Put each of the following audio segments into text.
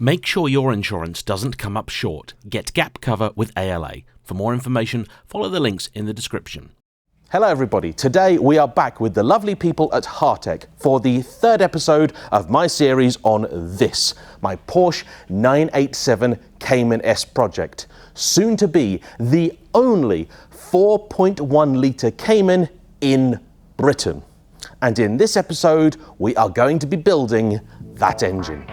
Make sure your insurance doesn't come up short. Get gap cover with ALA. For more information, follow the links in the description. Hello everybody, today we are back with the lovely people at Hartech for the third episode of my series on this, my Porsche 987 Cayman S project, soon to be the only 4.1 litre Cayman in Britain. And in this episode, we are going to be building that engine.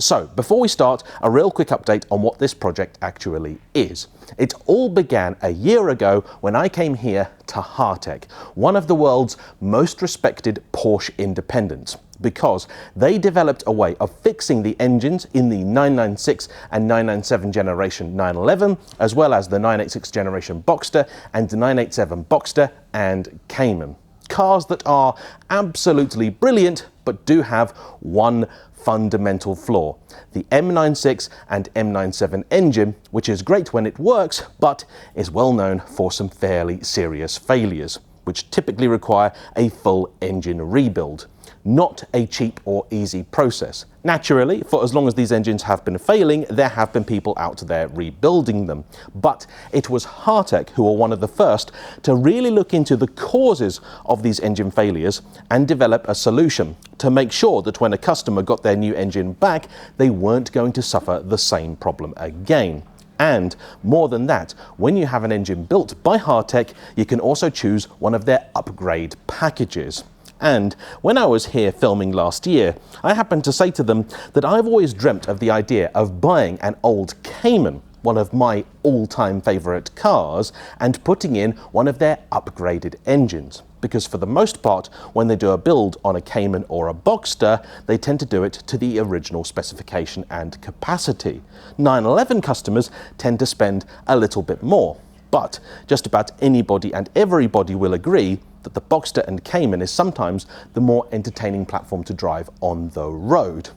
So, before we start, a real quick update on what this project actually is. It all began a year ago when I came here to Hartech, one of the world's most respected Porsche independents, because they developed a way of fixing the engines in the 996 and 997 generation 911, as well as the 986 generation Boxster and the 987 Boxster and Cayman. Cars that are absolutely brilliant, but do have one fundamental flaw: the M96 and M97 engine, which is great when it works, but is well known for some fairly serious failures, which typically require a full engine rebuild. Not a cheap or easy process. Naturally, for as long as these engines have been failing, there have been people out there rebuilding them. But it was Hartech who were one of the first to really look into the causes of these engine failures and develop a solution to make sure that when a customer got their new engine back, they weren't going to suffer the same problem again. And more than that, when you have an engine built by Hartech, you can also choose one of their upgrade packages. And when I was here filming last year, I happened to say to them that I've always dreamt of the idea of buying an old Cayman, one of my all-time favourite cars, and putting in one of their upgraded engines. Because for the most part, when they do a build on a Cayman or a Boxster, they tend to do it to the original specification and capacity. 911 customers tend to spend a little bit more. But just about anybody and everybody will agree that the Boxster and Cayman is sometimes the more entertaining platform to drive on the road.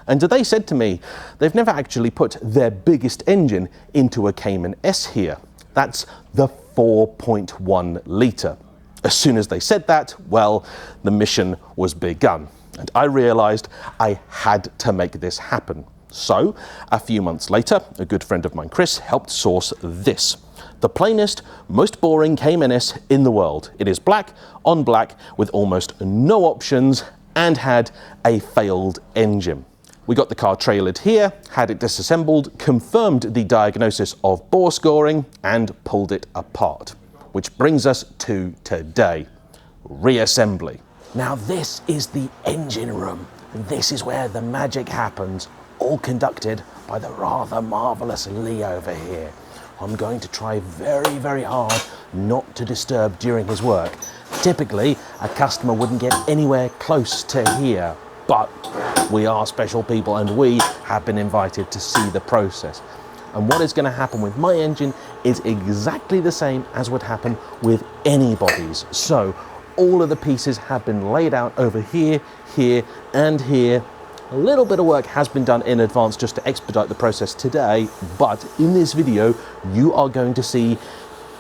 And they said to me, they've never actually put their biggest engine into a Cayman S here. That's the 4.1 litre. As soon as they said that, well, the mission was begun. And I realised I had to make this happen. So, a few months later, a good friend of mine, Chris, helped source this. The plainest, most boring Cayman S in the world. It is black on black with almost no options and had a failed engine. We got the car trailered here, had it disassembled, confirmed the diagnosis of bore scoring and pulled it apart. Which brings us to today, reassembly. Now this is the engine room. This is where the magic happens, all conducted by the rather marvellous Lee over here. I'm going to try very, very hard not to disturb during his work. Typically, a customer wouldn't get anywhere close to here, but we are special people and we have been invited to see the process. And what is going to happen with my engine is exactly the same as would happen with anybody's. So all of the pieces have been laid out over here, here, and here. A little bit of work has been done in advance just to expedite the process today, but in this video, you are going to see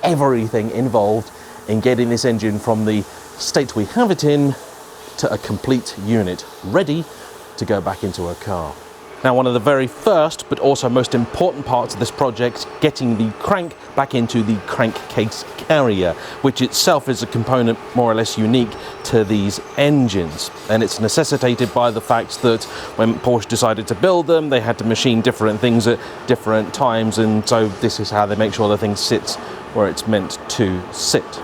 everything involved in getting this engine from the state we have it in to a complete unit, ready to go back into a car. Now, one of the very first, but also most important parts of this project, getting the crank back into the crankcase carrier, which itself is a component more or less unique to these engines. And it's necessitated by the fact that when Porsche decided to build them, they had to machine different things at different times, and so this is how they make sure the thing sits where it's meant to sit.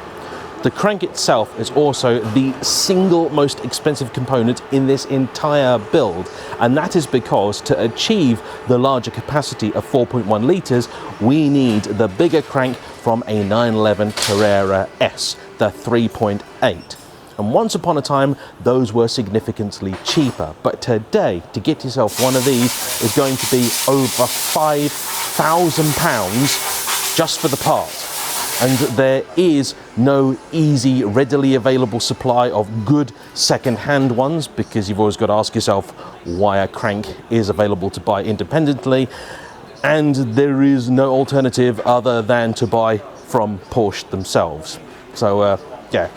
The crank itself is also the single most expensive component in this entire build, and that is because to achieve the larger capacity of 4.1 litres, we need the bigger crank from a 911 Carrera S, the 3.8. And once upon a time, those were significantly cheaper. But today, to get yourself one of these is going to be over £5,000 just for the part. and there is no easy, readily available supply of good second-hand ones, because you've always got to ask yourself why a crank is available to buy independently, and there is no alternative other than to buy from Porsche themselves. So yeah,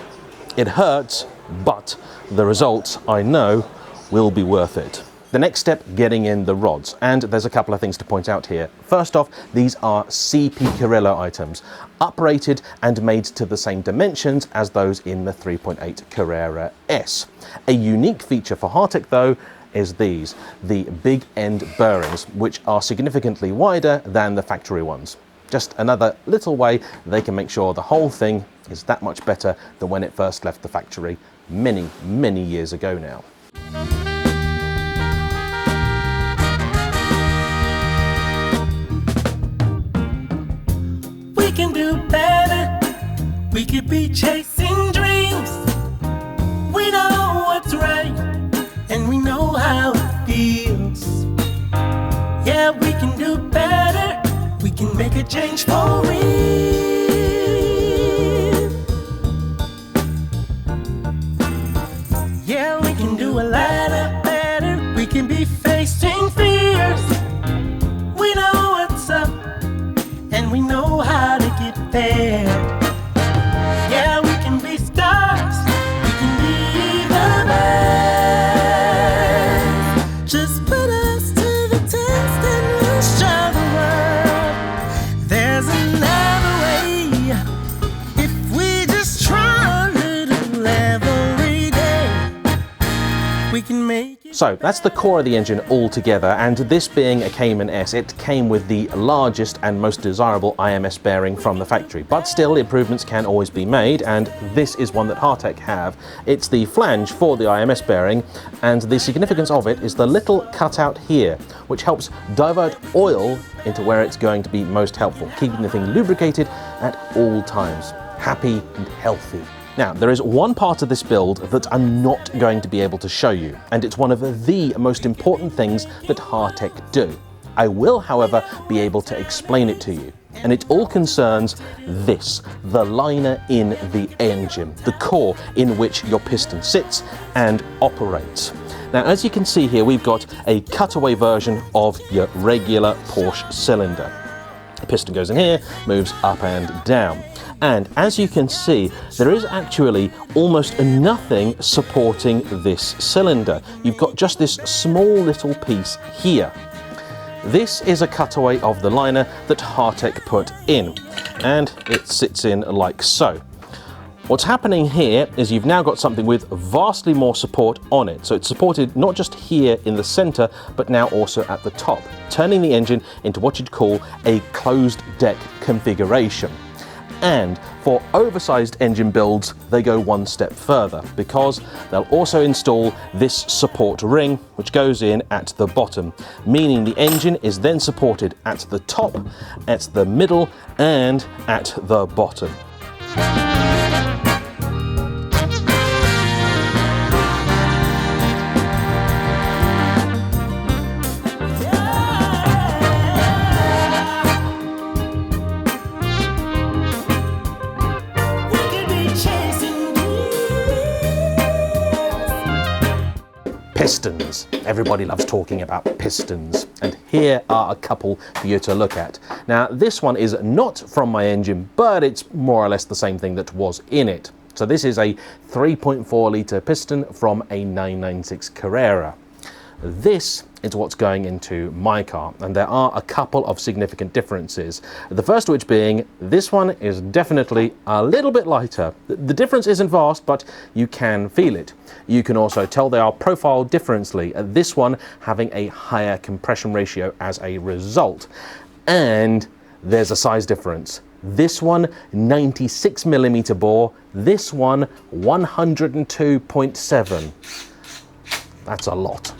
it hurts, but the results, I know, will be worth it. The next step, getting in the rods, and there's a couple of things to point out here. First off, these are CP Carrillo items, uprated and made to the same dimensions as those in the 3.8 Carrera S. A unique feature for Hartec though is these, the big end bearings, which are significantly wider than the factory ones. Just another little way they can make sure the whole thing is that much better than when it first left the factory many, many years ago now. We can do better, we could be chasing dreams. We know what's right, and we know how it feels. Yeah, we can do better, we can make a change for real. Yeah, we can do a lot better, we can be facing fears. We know what's up, and we know how to get there. Yeah, we can be stars, we can be the best. Just put us to the test and we'll show the world there's another way. If we just try a little every day, we can make it. So that's the core of the engine all together, and this being a Cayman S, it came with the largest and most desirable IMS bearing from the factory, but still improvements can always be made, and this is one that Hartec have. It's the flange for the IMS bearing, and the significance of it is the little cutout here, which helps divert oil into where it's going to be most helpful, keeping the thing lubricated at all times, happy and healthy. Now, there is one part of this build that I'm not going to be able to show you, and it's one of the most important things that Hartec do. I will, however, be able to explain it to you, and it all concerns this, the liner in the engine, the core in which your piston sits and operates. Now, as you can see here, we've got a cutaway version of your regular Porsche cylinder. The piston goes in here, moves up and down. And as you can see, there is actually almost nothing supporting this cylinder. You've got just this small little piece here. This is a cutaway of the liner that Hartec put in, and it sits in like so. What's happening here is you've now got something with vastly more support on it. So it's supported not just here in the center, but now also at the top, turning the engine into what you'd call a closed deck configuration. And for oversized engine builds, they go one step further, because they'll also install this support ring, which goes in at the bottom, meaning the engine is then supported at the top, at the middle, and at the bottom. Pistons. Everybody loves talking about pistons, and here are a couple for you to look at. Now, this one is not from my engine, but it's more or less the same thing that was in it. So this is a 3.4 litre piston from a 996 Carrera. This is what's going into my car, and there are a couple of significant differences. The first of which being, this one is definitely a little bit lighter. The difference isn't vast, but you can feel it. You can also tell they are profiled differently, this one having a higher compression ratio as a result. And there's a size difference. This one 96mm bore, this one 102.7. That's a lot.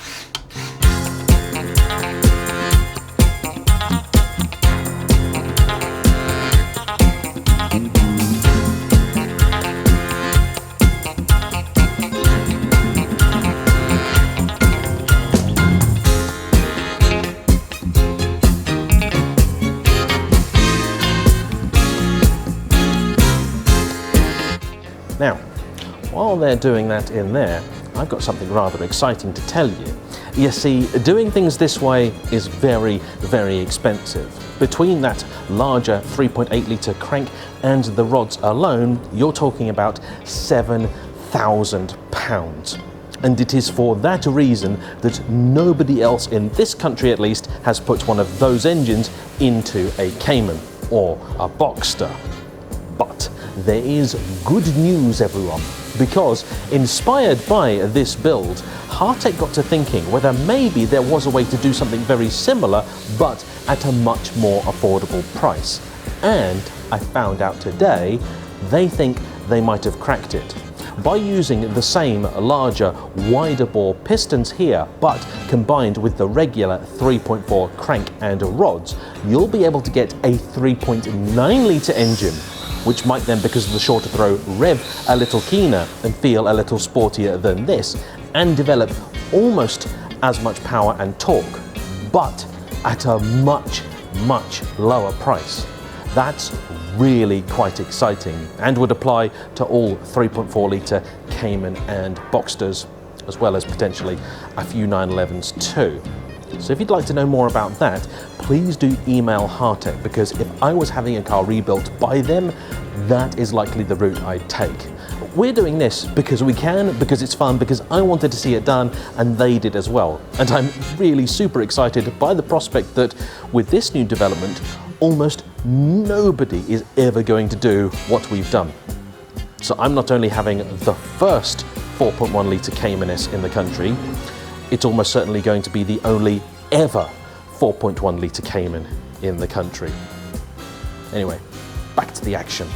Now, while they're doing that in there, I've got something rather exciting to tell you. You see, doing things this way is very, very expensive. Between that larger 3.8 litre crank and the rods alone, you're talking about £7,000. And it is for that reason that nobody else in this country at least has put one of those engines into a Cayman or a Boxster. But there is good news, everyone, because inspired by this build, Hartech got to thinking whether maybe there was a way to do something very similar but at a much more affordable price. And I found out today they think they might have cracked it. By using the same larger, wider bore pistons here, but combined with the regular 3.4 crank and rods, you'll be able to get a 3.9 litre engine, which might then, because of the shorter throw, rev a little keener and feel a little sportier than this, and develop almost as much power and torque, but at a much, much lower price. That's really quite exciting and would apply to all 3.4 litre Cayman and Boxsters, as well as potentially a few 911s too. So if you'd like to know more about that, please do email Hartech, because if I was having a car rebuilt by them, that is likely the route I'd take. We're doing this because we can, because it's fun, because I wanted to see it done and they did as well. And I'm really super excited by the prospect that with this new development, almost nobody is ever going to do what we've done. So I'm not only having the first 4.1 litre Cayman S in the country, it's almost certainly going to be the only ever 4.1 litre Cayman in the country. Anyway, back to the action.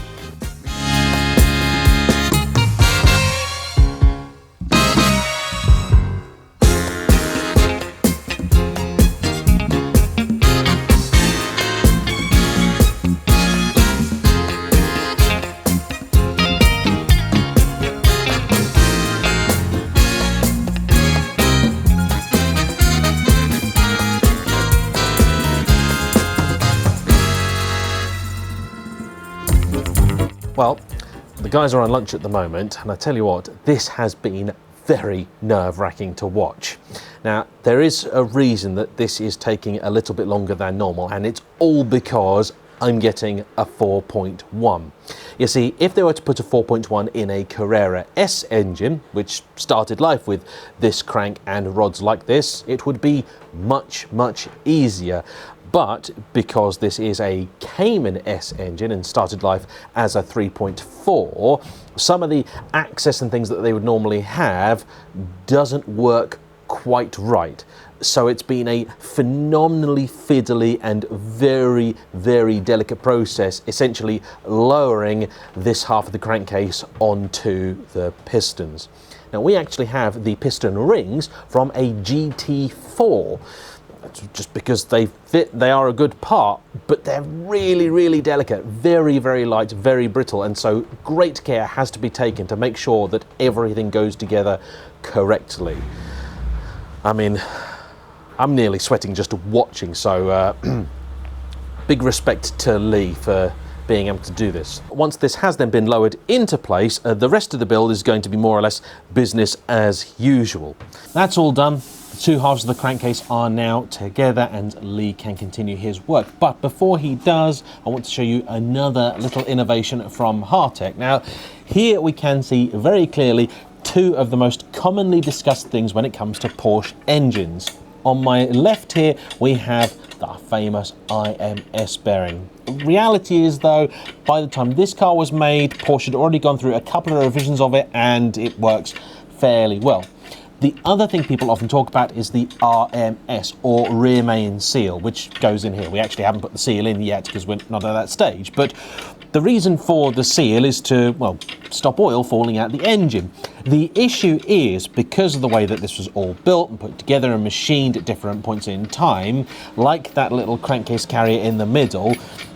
Well, the guys are on lunch at the moment, and I tell you what, this has been very nerve-wracking to watch. Now, there is a reason that this is taking a little bit longer than normal, and it's all because I'm getting a 4.1. You see, if they were to put a 4.1 in a Carrera S engine, which started life with this crank and rods like this, it would be much, much easier. But because this is a Cayman S engine and started life as a 3.4, some of the access and things that they would normally have doesn't work quite right. So it's been a phenomenally fiddly and very, very delicate process, essentially lowering this half of the crankcase onto the pistons. Now, we actually have the piston rings from a GT4. Just because they fit, they are a good part, but they're really, really delicate, very, very light, very brittle, and so great care has to be taken to make sure that everything goes together correctly. I mean, I'm nearly sweating just watching, so big respect to Lee for being able to do this. Once this has then been lowered into place, the rest of the build is going to be more or less business as usual. That's all done. The two halves of the crankcase are now together and Lee can continue his work. But before he does, I want to show you another little innovation from Hartech. Now, here we can see very clearly two of the most commonly discussed things when it comes to Porsche engines. On my left here, we have the famous IMS bearing. Reality is though, by the time this car was made, Porsche had already gone through a couple of revisions of it and it works fairly well. The other thing people often talk about is the RMS, or rear main seal, which goes in here. We actually haven't put the seal in yet because we're not at that stage, but the reason for the seal is to, well, stop oil falling out the engine. The issue is, because of the way that this was all built and put together and machined at different points in time, like that little crankcase carrier in the middle,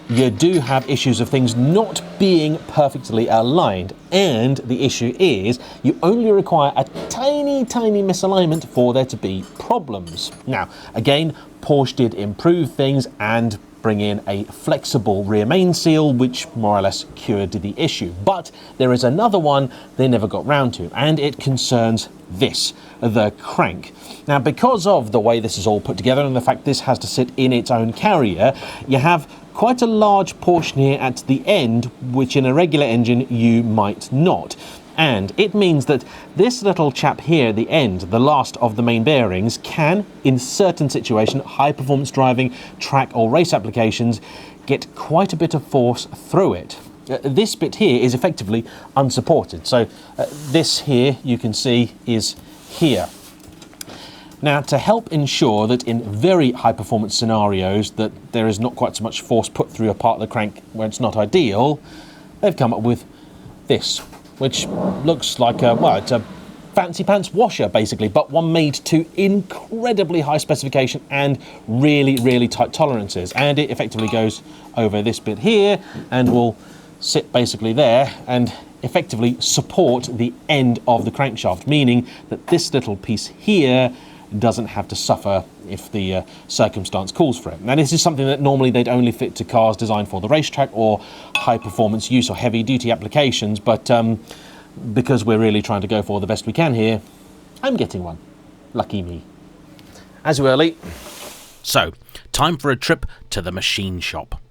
you do have issues of things not being perfectly aligned, and the issue is you only require a tiny misalignment for there to be problems. Now, again, Porsche did improve things and bring in a flexible rear main seal, which more or less cured the issue. But there is another one they never got round to, and it concerns this, the crank. Now, because of the way this is all put together and the fact this has to sit in its own carrier, you have quite a large portion here at the end, which in a regular engine you might not. And it means that this little chap here at the end, the last of the main bearings, can, in certain situations, high performance driving, track or race applications, get quite a bit of force through it. This bit here is effectively unsupported. So this here, you can see, is here. Now, to help ensure that in very high performance scenarios that there is not quite so much force put through a part of the crank where it's not ideal, they've come up with this, which looks like it's a fancy pants washer basically, but one made to incredibly high specification and really tight tolerances. And it effectively goes over this bit here and will sit basically there and effectively support the end of the crankshaft, meaning that this little piece here doesn't have to suffer if the circumstance calls for it. Now, this is something that normally they'd only fit to cars designed for the racetrack or high performance use or heavy duty applications, but because we're really trying to go for the best we can here, I'm getting one. Lucky me. As you early. So, time for a trip to the machine shop.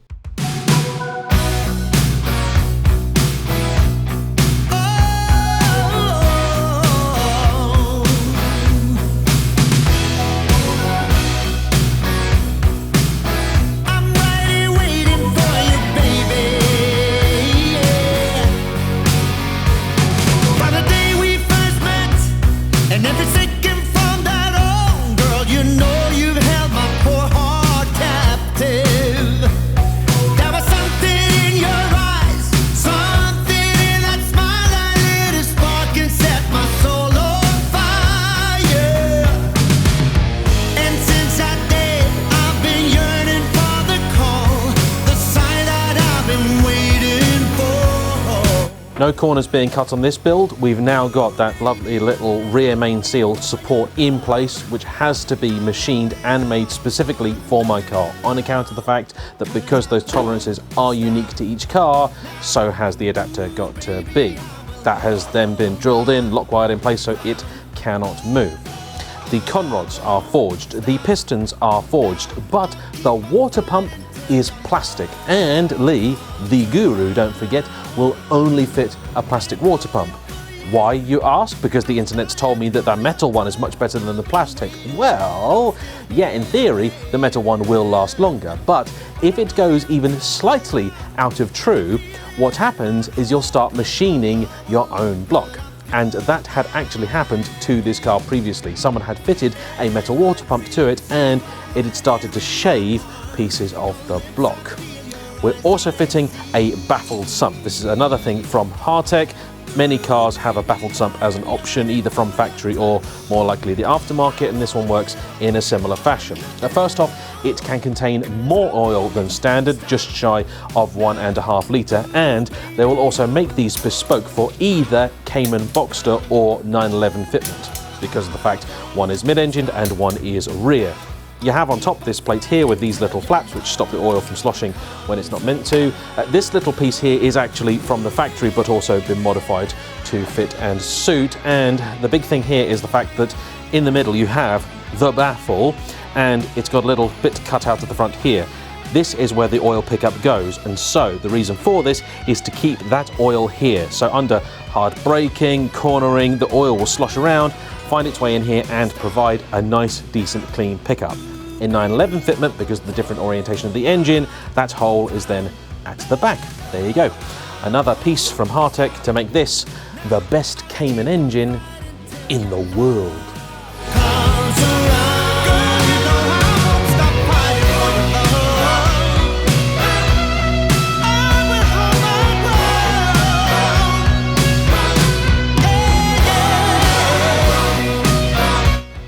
No corners being cut on this build. We've now got that lovely little rear main seal support in place, which has to be machined and made specifically for my car, on account of the fact that because those tolerances are unique to each car, so has the adapter got to be. That has then been drilled in, lock wired in place, so it cannot move. The conrods are forged, the pistons are forged, but the water pump is plastic, and Lee, the guru, don't forget, will only fit a plastic water pump. Why, you ask? Because the internet's told me that the metal one is much better than the plastic. Well, yeah, in theory, the metal one will last longer, but if it goes even slightly out of true, what happens is you'll start machining your own block. And that had actually happened to this car previously. Someone had fitted a metal water pump to it and it had started to shave pieces of the block. We're also fitting a baffled sump. This is another thing from Hartec. Many cars have a baffled sump as an option, either from factory or more likely the aftermarket, and this one works in a similar fashion. First off, it can contain more oil than standard, just shy of 1.5 litre, and they will also make these bespoke for either CAYMAN Boxster or 911 fitment, because of the fact one is mid-engined and one is rear. You have on top this plate here with these little flaps which stop the oil from sloshing when it's not meant to. This little piece here is actually from the factory but also been modified to fit and suit, and the big thing here is the fact that in the middle you have the baffle and it's got a little bit cut out at the front here. This is where the oil pickup goes, and so the reason for this is to keep that oil here. So under hard braking, cornering, the oil will slosh around, find its way in here and provide a nice, decent, clean pickup. In 911 fitment, because of the different orientation of the engine, that hole is then at the back. There you go. Another piece from Hartec to make this the best CAYMAN engine in the world.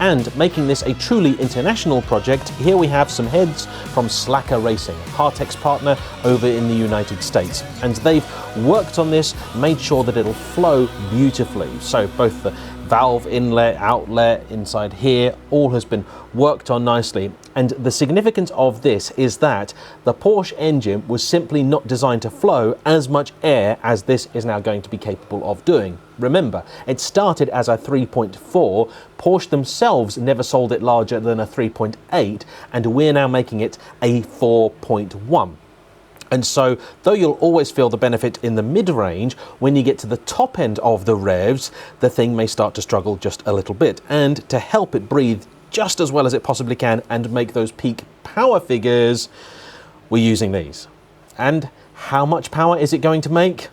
And making this a truly international project, here we have some heads from Slacker Racing, Hartek's partner over in the United States. And they've worked on this, made sure that it'll flow beautifully. So both the valve inlet, outlet, inside here, all has been worked on nicely. And the significance of this is that the Porsche engine was simply not designed to flow as much air as this is now going to be capable of doing. Remember, it started as a 3.4, Porsche themselves never sold it larger than a 3.8, and we're now making it a 4.1. And so, though you'll always feel the benefit in the mid-range, when you get to the top end of the revs, the thing may start to struggle just a little bit. And to help it breathe just as well as it possibly can and make those peak power figures, we're using these. And how much power is it going to make?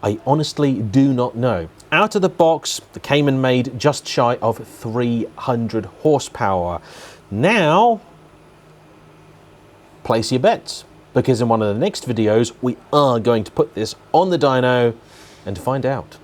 I honestly do not know. Out of the box, the Cayman made just shy of 300 horsepower. Now, place your bets, because in one of the next videos, we are going to put this on the dyno and find out.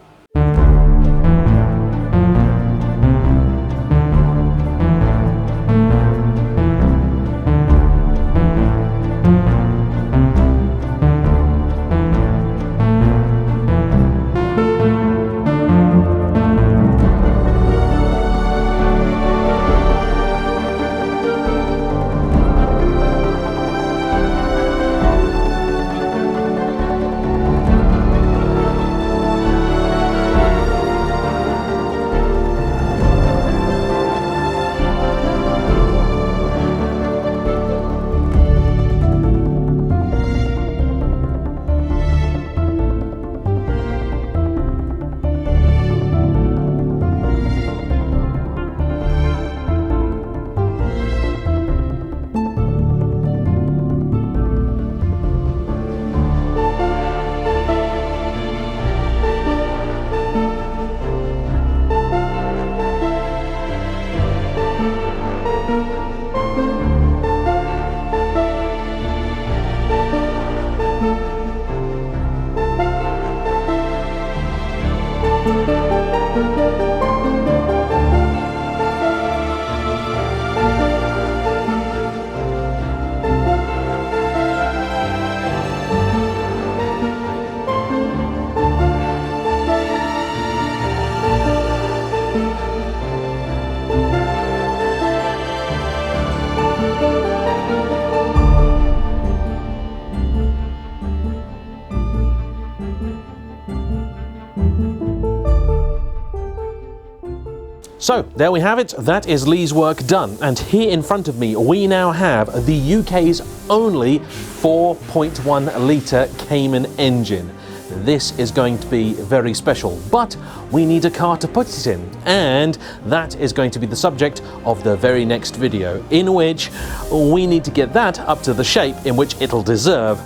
So there we have it, that is Lee's work done, and here in front of me we now have the UK's only 4.1 litre Cayman engine. This is going to be very special, but we need a car to put it in, and that is going to be the subject of the very next video, in which we need to get that up to the shape in which it'll deserve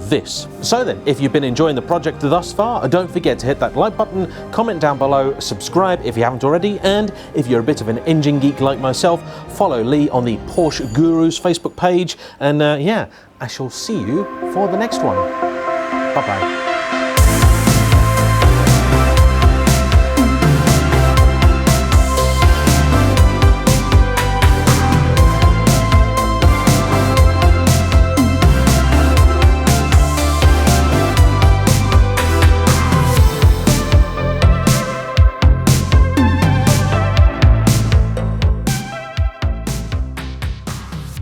this. So then, if you've been enjoying the project thus far, don't forget to hit that like button, comment down below, subscribe if you haven't already, and if you're a bit of an engine geek like myself, follow Lee on the Porsche Gurus Facebook page, and yeah, I shall see you for the next one. Bye bye.